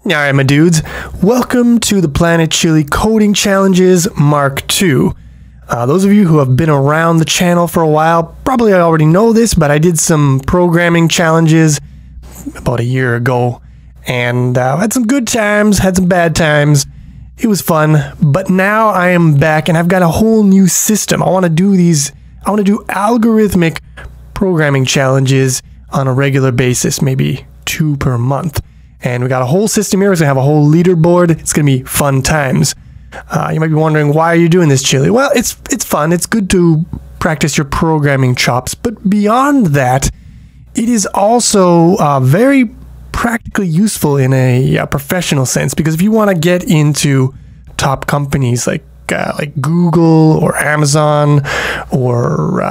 Alright, my dudes, welcome to the Planet Chili Coding Challenges Mark II. Those of you who have been around the channel for a while probably already know this, but I did some programming challenges about a year ago, and had some good times, had some bad times. It was fun, but now I am back and I've got a whole new system. I want to do algorithmic programming challenges on a regular basis, maybe 2 per month. And we got a whole system here. We're going to have a whole leaderboard. It's going to be fun times. You might be wondering, why are you doing this, Chili? Well, it's fun. It's good to practice your programming chops. But beyond that, it is also very practically useful in a professional sense. Because if you want to get into top companies like Google or Amazon or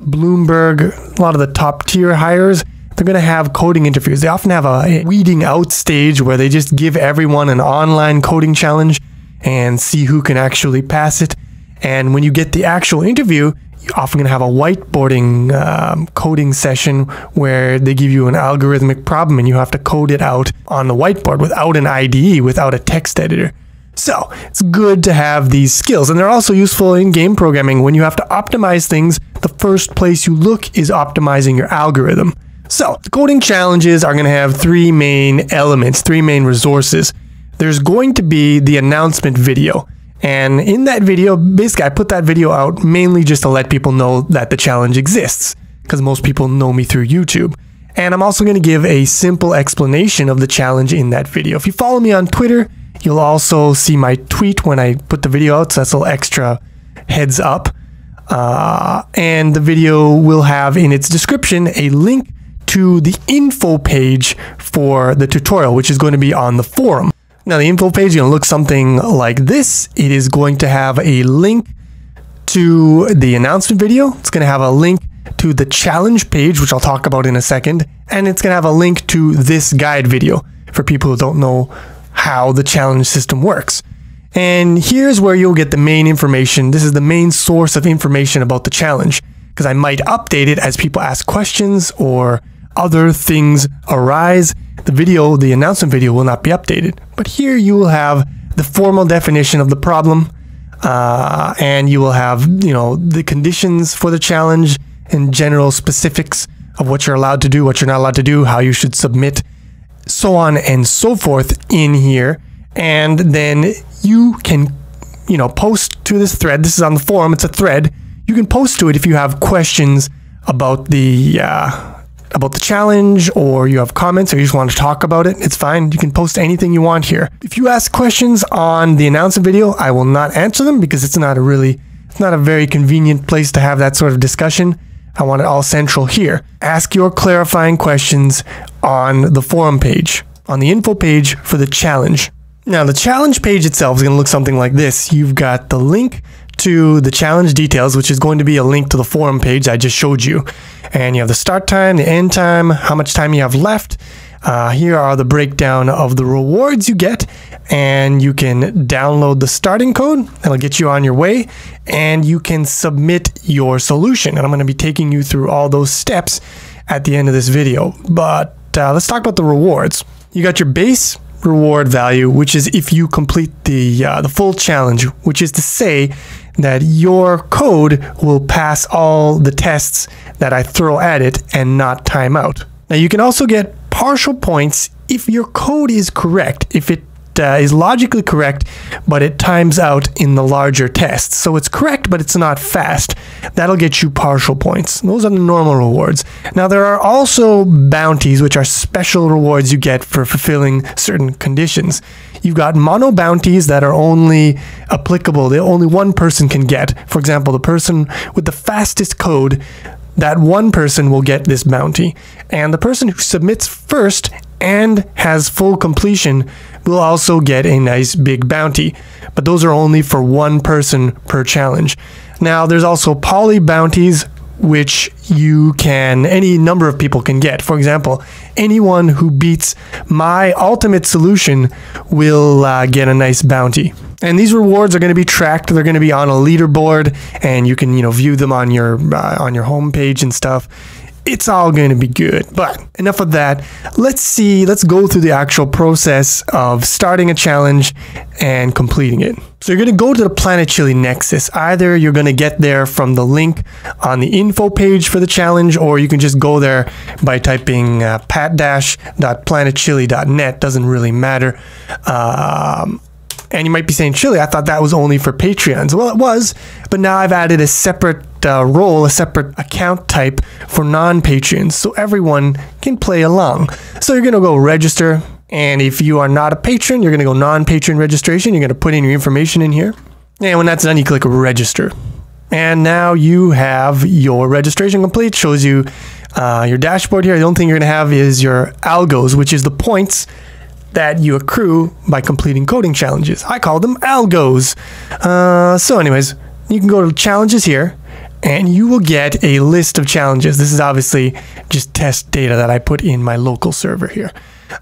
Bloomberg, a lot of the top tier hires, they're going to have coding interviews. They often have a weeding out stage where they just give everyone an online coding challenge and see who can actually pass it. And when you get the actual interview, you're often going to have a whiteboarding coding session where they give you an algorithmic problem and you have to code it out on the whiteboard without an IDE, without a text editor. So it's good to have these skills, and they're also useful in game programming. When you have to optimize things, the first place you look is optimizing your algorithm. So, the coding challenges are going to have 3 main elements, 3 main resources. There's going to be the announcement video. And in that video, basically I put that video out mainly just to let people know that the challenge exists, because most people know me through YouTube. And I'm also going to give a simple explanation of the challenge in that video. If you follow me on Twitter, you'll also see my tweet when I put the video out, so that's a little extra heads up. And the video will have in its description a link to the info page for the tutorial, which is going to be on the forum. Now, the info page is going to look something like this. It is going to have a link to the announcement video. It's going to have a link to the challenge page, which I'll talk about in a second. And it's going to have a link to this guide video for people who don't know how the challenge system works. And here's where you'll get the main information. This is the main source of information about the challenge, because I might update it as people ask questions or other things arise. The announcement video will not be updated. But here you will have the formal definition of the problem, and you will have, the conditions for the challenge and general specifics of what you're allowed to do, what you're not allowed to do, how you should submit, so on and so forth in here. And then you can, post to this thread. This is on the forum. It's a thread. You can post to it if you have questions about the challenge, or you have comments, or you just want to talk about it. It's fine. You can post anything you want here. If you ask questions on the announcement video, I will not answer them because it's not a very convenient place to have that sort of discussion. I want it all central here. Ask your clarifying questions on the forum page, on the info page for the challenge. Now, the challenge page itself is going to look something like this. You've got the link to the challenge details, which is going to be a link to the forum page I just showed you. And you have the start time, the end time, how much time you have left. Here are the breakdown of the rewards you get, and you can download the starting code. That'll get you on your way, and you can submit your solution. And I'm going to be taking you through all those steps at the end of this video. But let's talk about the rewards. You got your base reward value, which is if you complete the full challenge, which is to say that your code will pass all the tests that I throw at it and not time out. Now, you can also get partial points if your code is correct, if it is logically correct, but it times out in the larger tests. So it's correct, but it's not fast. That'll get you partial points. Those are the normal rewards. Now, there are also bounties, which are special rewards you get for fulfilling certain conditions. You've got mono bounties that are only applicable, that only one person can get. For example, the person with the fastest code, that one person will get this bounty. And the person who submits first and has full completion will also get a nice big bounty. But those are only for one person per challenge. Now, there's also poly bounties, which any number of people can get. For example, anyone who beats my ultimate solution will get a nice bounty. And these rewards are going to be tracked. They're going to be on a leaderboard, and you can view them on your home page and stuff. it's all going to be good. But enough of that. Let's go through the actual process of starting a challenge and completing it. So you're going to go to the Planet Chili Nexus. Either you're going to get there from the link on the info page for the challenge, or you can just go there by typing pat-planetchili.net. Doesn't really matter. And you might be saying, Chili, I thought that was only for Patreons. Well, it was, but now I've added a separate role, a separate account type for non-Patreons, so everyone can play along. So you're going to go register, and if you are not a patron, you're going to go non-patron registration. You're going to put in your information in here, and when that's done, you click register. And now you have your registration complete. Shows you your dashboard here. The only thing you're going to have is your algos, which is the points that you accrue by completing coding challenges. I call them algos. So anyways, you can go to challenges here, and you will get a list of challenges. This is obviously just test data that I put in my local server here.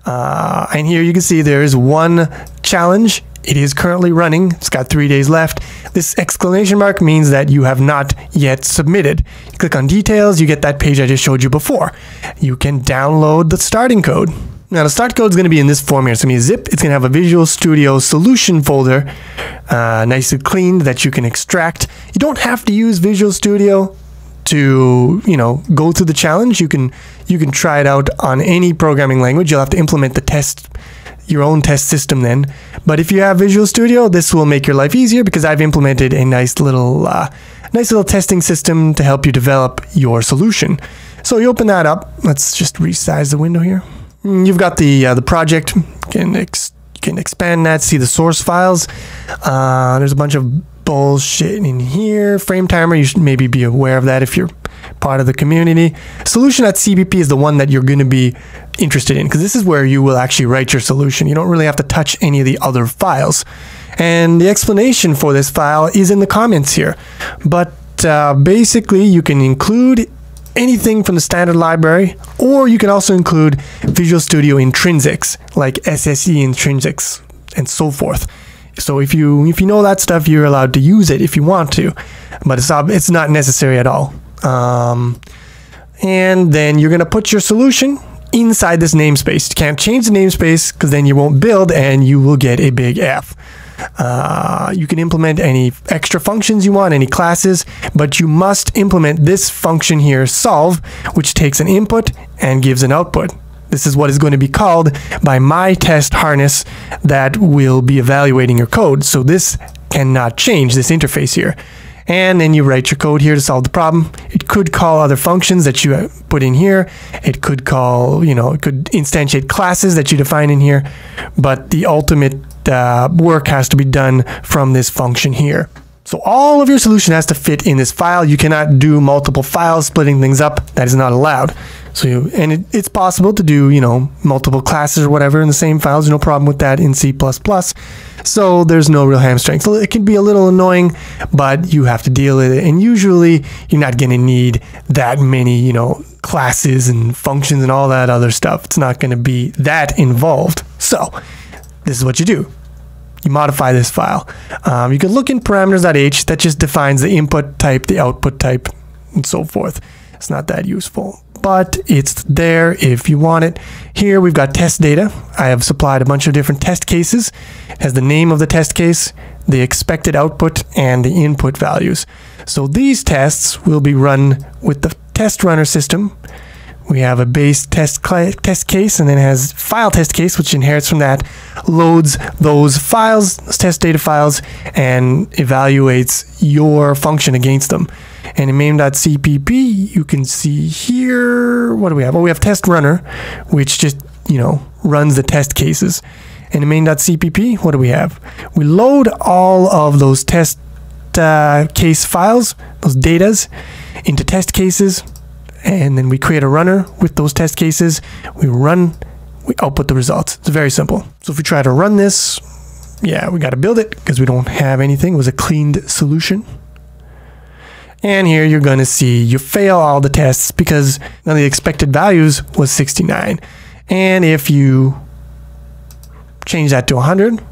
And here you can see there is one challenge. It is currently running. It's got 3 days left. This exclamation mark means that you have not yet submitted. You click on details, you get that page I just showed you before. You can download the starting code. Now the start code is going to be in this form here. It's going to be a zip. It's going to have a Visual Studio solution folder, nice and clean, that you can extract. You don't have to use Visual Studio to, go through the challenge. You can try it out on any programming language. You'll have to implement your own test system then. But if you have Visual Studio, this will make your life easier because I've implemented a nice little testing system to help you develop your solution. So you open that up. Let's just resize the window here. You've got the project. You can expand that, see the source files. There's a bunch of bullshit in here. Frame timer, you should maybe be aware of that if you're part of the community. Solution.cpp is the one that you're going to be interested in, because this is where you will actually write your solution. You don't really have to touch any of the other files. And the explanation for this file is in the comments here. But basically, you can include anything from the standard library, or you can also include Visual Studio intrinsics like SSE intrinsics and so forth. So if you know that stuff, you're allowed to use it if you want to, but it's not necessary at all. And then you're going to put your solution inside this namespace. You can't change the namespace because then you won't build and you will get a big F. You can implement any extra functions you want, any classes, but you must implement this function here, solve, which takes an input and gives an output. This is what is going to be called by my test harness that will be evaluating your code. So this cannot change, this interface here. And then you write your code here to solve the problem. It could call other functions that you put in here. It could call, it could instantiate classes that you define in here. But the ultimate work has to be done from this function here. So all of your solution has to fit in this file. You cannot do multiple files, splitting things up. That is not allowed. So it's possible to do, multiple classes or whatever in the same files. No problem with that in C++. So there's no real hamstring. So it can be a little annoying, but you have to deal with it. And usually you're not going to need that many, classes and functions and all that other stuff. It's not going to be that involved. So this is what you do. You modify this file. You can look in parameters.h. That just defines the input type, the output type, and so forth. It's not that useful, but it's there if you want it. Here we've got test data. I have supplied a bunch of different test cases. It has the name of the test case, the expected output, and the input values. So these tests will be run with the test runner system. We have a base test case, and then it has file test case, which inherits from that, loads those files, test data files, and evaluates your function against them. And in main.cpp, you can see here, what do we have? Oh, we have test runner, which just, runs the test cases. And in main.cpp, what do we have? We load all of those test case files, those datas, into test cases. And then we create a runner with those test cases. We output the results. It's very simple. So if we try to run this, yeah, we got to build it because we don't have anything. It was a cleaned solution. And here you're going to see you fail all the tests because none of the expected values was 69. And if you change that to 100,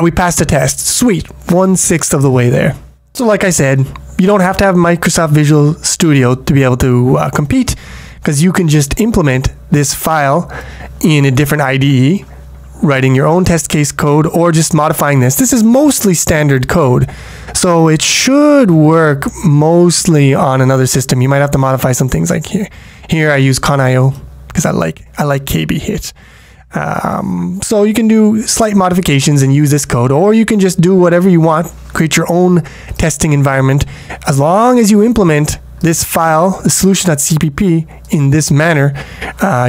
we passed the test. Sweet, 1/6 of the way there. So like I said, You don't have to have Microsoft Visual Studio to be able to compete, because you can just implement this file in a different IDE, writing your own test case code or just modifying this. This is mostly standard code, so it should work mostly on another system. You might have to modify some things like here. Here I use ConIO because I like KB hit. So you can do slight modifications and use this code, or you can just do whatever you want, create your own testing environment, as long as you implement this file, the solution.cpp, in this manner.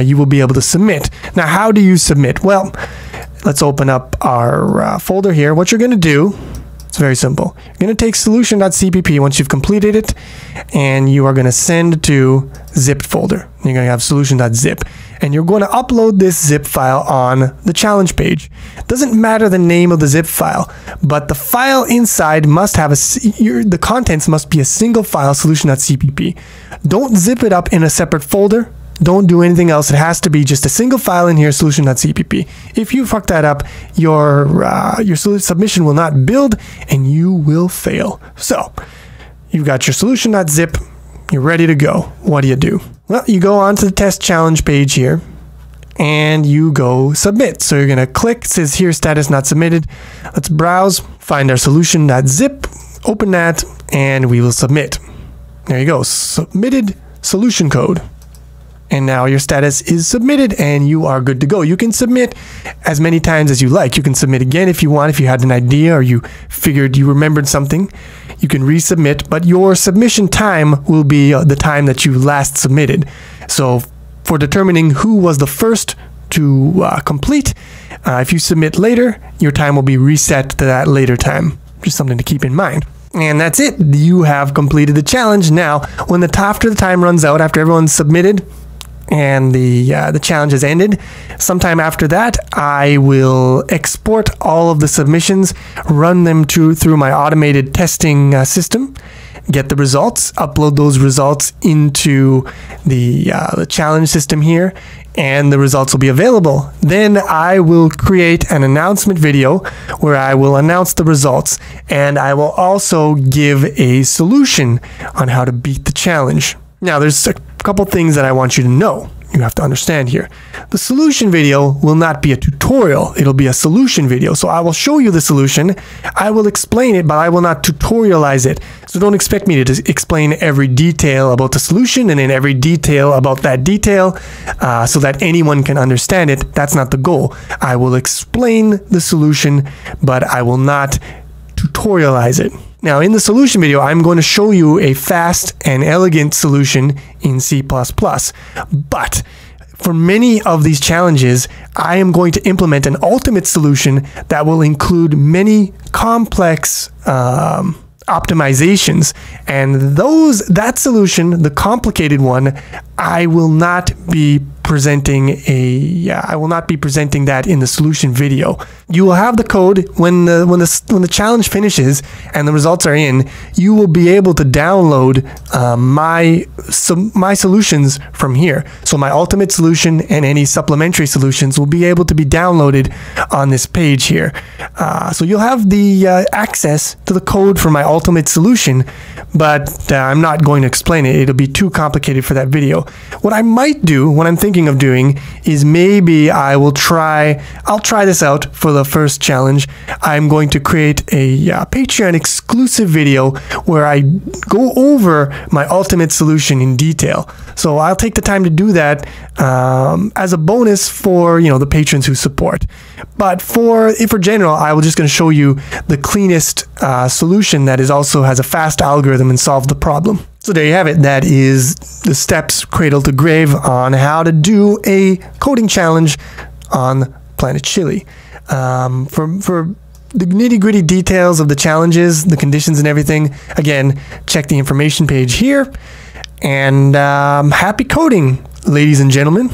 You will be able to submit. Now, how do you submit? Well, let's open up our folder here. What you're going to do, it's very simple. You're going to take solution.cpp once you've completed it, and you are going to send to zipped folder. You're going to have solution.zip, and you're going to upload this zip file on the challenge page. It doesn't matter the name of the zip file, but the file inside must have the contents must be a single file, solution.cpp. Don't zip it up in a separate folder. Don't do anything else. It has to be just a single file in here, solution.cpp. If you fuck that up, your submission will not build and you will fail. So you've got your solution.zip. You're ready to go. What do? Well, you go onto the test challenge page here and you go submit. So you're going to click, it says here status not submitted. Let's browse, find our solution.zip, open that, and we will submit. There you go. Submitted solution code. And now your status is submitted and you are good to go. You can submit as many times as you like. You can submit again if you want, if you had an idea or you figured you remembered something. You can resubmit, but your submission time will be the time that you last submitted. So for determining who was the first to complete, if you submit later, your time will be reset to that later time. Just something to keep in mind. And that's it. You have completed the challenge. Now, after the time runs out, after everyone's submitted, and the challenge has ended, sometime after that, I will export all of the submissions, run them through my automated testing system, get the results, upload those results into the challenge system here, and the results will be available. Then I will create an announcement video where I will announce the results, and I will also give a solution on how to beat the challenge. Now, there's a couple things that I want you to know. You have to understand here. The solution video will not be a tutorial. It'll be a solution video. So I will show you the solution. I will explain it, but I will not tutorialize it. So don't expect me to explain every detail about the solution and then every detail about that detail so that anyone can understand it. That's not the goal. I will explain the solution, but I will not tutorialize it. Now, in the solution video, I'm going to show you a fast and elegant solution in C++. But for many of these challenges, I am going to implement an ultimate solution that will include many complex optimizations. And that solution, the complicated one, I will not be presenting that in the solution video. You will have the code when the challenge finishes and the results are in. You will be able to download my solutions from here. So my ultimate solution and any supplementary solutions will be able to be downloaded on this page here. So you'll have the access to the code for my ultimate solution, but I'm not going to explain it. It'll be too complicated for that video. What I might do, what I'm thinking of doing, is maybe I'll try this out for the first challenge. I'm going to create a Patreon exclusive video where I go over my ultimate solution in detail. So I'll take the time to do that as a bonus for the patrons who support. But for general, I was just going to show you the cleanest solution that also has a fast algorithm and solve the problem. So there you have it. That is the steps cradle to grave on how to do a coding challenge on Planet Chili. For the nitty-gritty details of the challenges, the conditions and everything, again, check the information page here. And happy coding, ladies and gentlemen.